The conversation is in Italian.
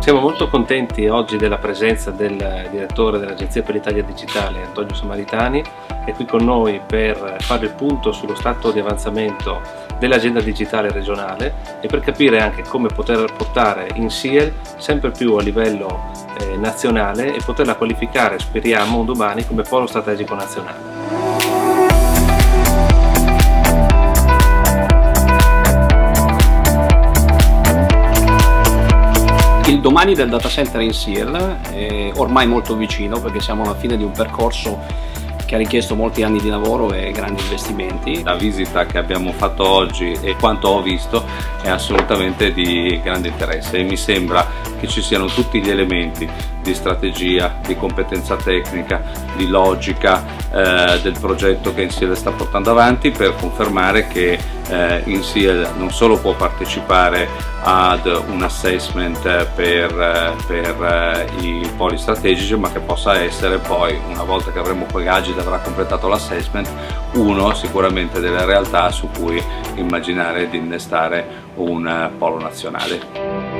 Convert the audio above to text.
Siamo molto contenti oggi della presenza del direttore dell'Agenzia per l'Italia Digitale, Antonio Samaritani, è qui con noi per fare il punto sullo stato di avanzamento dell'agenda digitale regionale e per capire anche come poter portare INSIEL sempre più a livello nazionale e poterla qualificare, speriamo, un domani come polo strategico nazionale. Il domani del data center INSIEL è ormai molto vicino, perché siamo alla fine di un percorso che ha richiesto molti anni di lavoro e grandi investimenti. La visita che abbiamo fatto oggi e quanto ho visto è assolutamente di grande interesse e mi sembra che ci siano tutti gli elementi di strategia, di competenza tecnica, di logica del progetto che INSIEL sta portando avanti per confermare che INSIEL non solo può partecipare ad un assessment per i poli strategici, ma che possa essere poi, una volta che avremo poi Agid avrà completato l'assessment, uno sicuramente delle realtà su cui immaginare di innestare un polo nazionale.